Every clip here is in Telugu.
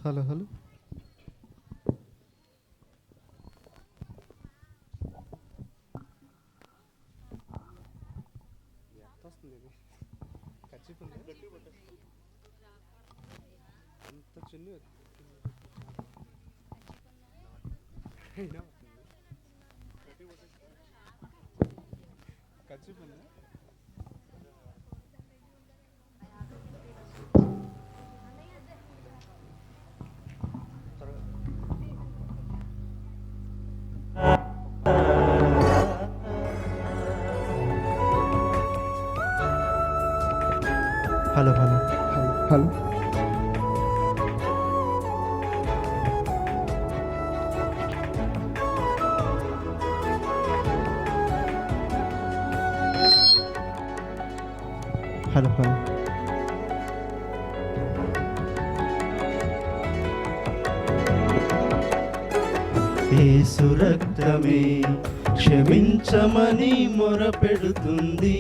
Hello hello hello hello hello hello hello Yesu రక్తమే క్షమించమని మొరపెడుతుంది.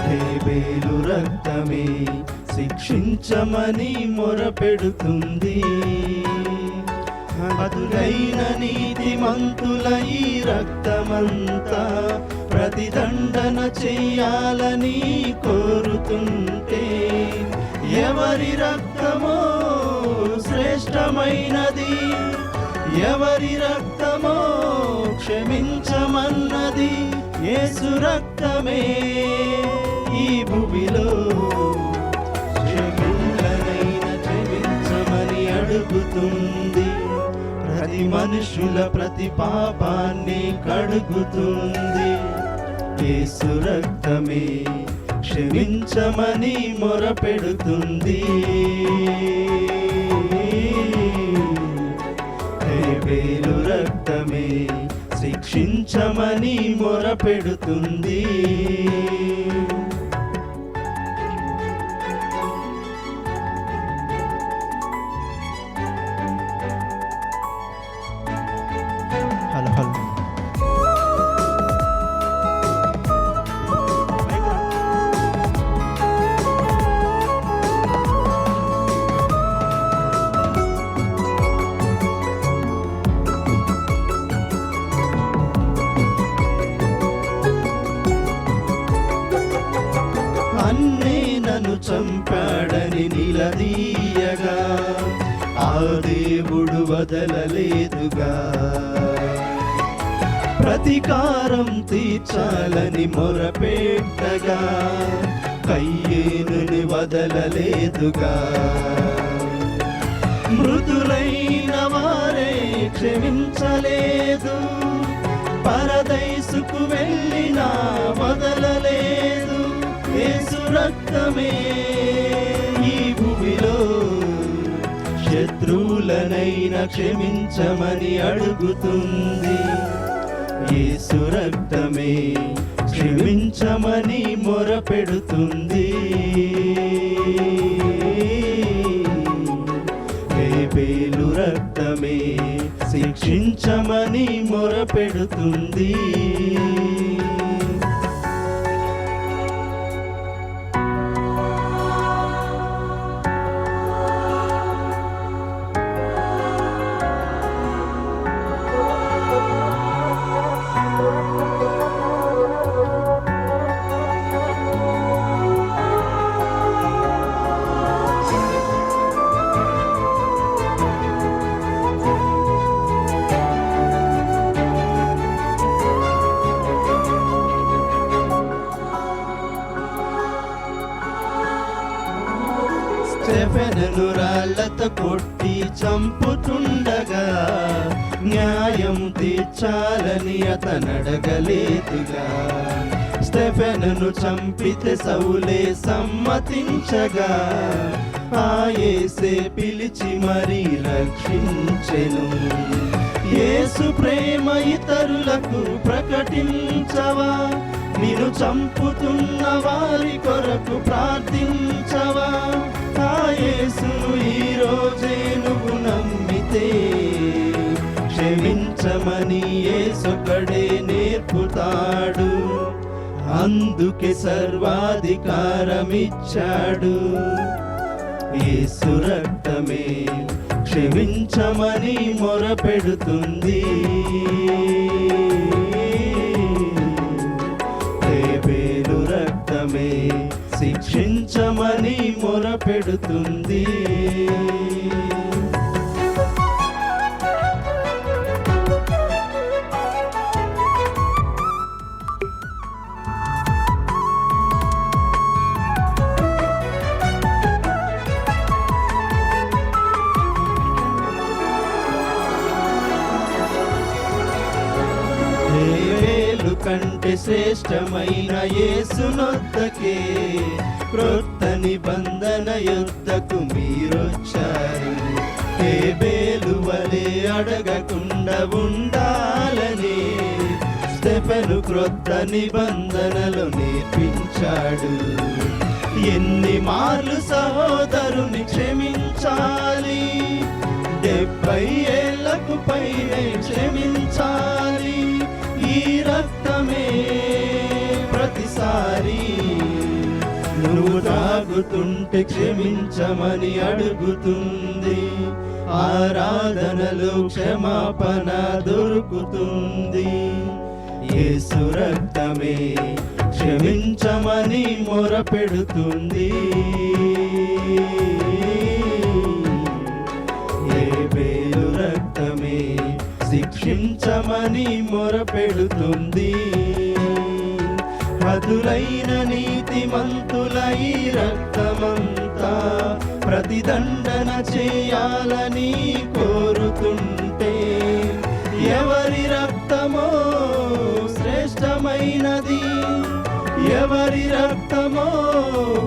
హేబేలు రక్తమే శిక్షించమని మొరపెడుతుంది. అదులైన నీతిమంతుల ఈ రక్తమంతా ప్రతిదండన చెయ్యాలని కోరుతుంటే, ఎవరి రక్తమో శ్రేష్టమైనది, ఎవరి రక్తమో క్షమించమన్నది. యేసు రక్తమే ఈ భూమిలో క్షమించనైనా క్షమించమని అడుగుతుంది. ప్రతి మనుషుల ప్రతి పాపాన్ని కడుగుతుంది. యేసు రక్తమే క్షమించమని మొరపెడుతుంది. హేబేలు రక్తమే శిక్షించమని మొరపెడుతుంది. హలో హలో అన్నే నన్ను చంపాడని నిలదీయగా ఆ దేవుడు వదలలేదుగా. ప్రతీకారం తీర్చాలని మొరపెట్టగా కయ్యేనుని వదలలేదుగా. మృతులైన వారే క్షమించలేదు, పరదైసుకు వెళ్ళినా వదలలేదు. యేసు రక్తమే ఈ భూమిలో శత్రువులనైనా క్షమించమని అడుగుతుంది. యేసు రక్తమే క్షమించమని మొరపెడుతుంది. హేబేలు రక్తమే శిక్షించమని మొరపెడుతుంది. స్టెఫెనును రాళ్లతో కొట్టి చంపుతుండగా న్యాయం తీర్చాలని అతనడగలేదుగా. స్టెఫెనును చంపితే సౌలే సమ్మతించగా ఆ యేసే పిలిచి మరీ రక్షించెను. యేసు ప్రేమ ఇతరులకు ప్రకటించవా, నిన్ను చంపుతున్న వారి కొరకు ప్రార్థించవా. ఆ యేసును ఈ రోజే నువ్వు నమ్మితే క్షమించమని యేసొక్కడే నేర్పుతాడు. అందుకే సర్వాధికారమిచ్చాడు. యేసు రక్తమే క్షమించమని మొరపెడుతుంది. హేబెలు రక్తమే శిక్షించమని మొరపెడుతుంది. హేబెలు కంటే శ్రేష్టమైన యేసునొద్దకే క్రొత్త నిబంధన యుద్ధకు మీరొచ్చారు. హేబెలు వలె అడగకుండా ఉండాలని స్టెఫెను క్రొత్త నిబంధనలు నేర్పించాడు. ఎన్ని మార్లు సహోదరుని క్షమించాలి? 70 ఏళ్లకు పైనే క్షమించాలి. ఈ రక్తమే ప్రతిసారి నువ్వు తాగుతుంటే క్షమించమని అడుగుతుంది. ఆరాధనలో క్షమాపణ దొరుకుతుంది. యేసు రక్తమే క్షమించమని మొరపెడుతుంది. హేబెలు రక్తమే శిక్షించమని మొరపెడుతుంది. హతులైన నీతిమంతుల ఈ రక్తమంతా ప్రతిదండన చేయాలని కోరుతుంటే ఎవరి రక్తమో శ్రేష్టమైనది? ఎవరి రక్తమో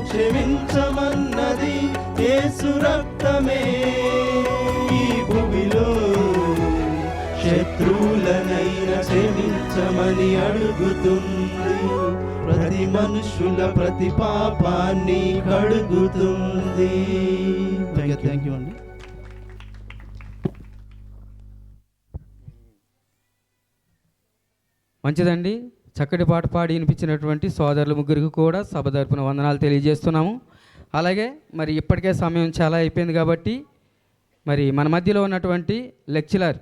క్షమించమన్నది? యేసు రక్తమే ఈ భూమిలో శత్రువులనైనా క్షమించమని అడుగుతుంది. ప్రతి మనుషుల ప్రతి పాపాన్ని కడుగుతుంది. థ్యాంక్ యూ అండి. మంచిదండి. చక్కటి పాట పాడి వినిపించినటువంటి సోదరులు ముగ్గురికి కూడా సభ తరపున వందనాలు తెలియజేస్తున్నాము. అలాగే మరి ఇప్పటికే సమయం చాలా అయిపోయింది కాబట్టి మరి మన మధ్యలో ఉన్నటువంటి లెక్చరర్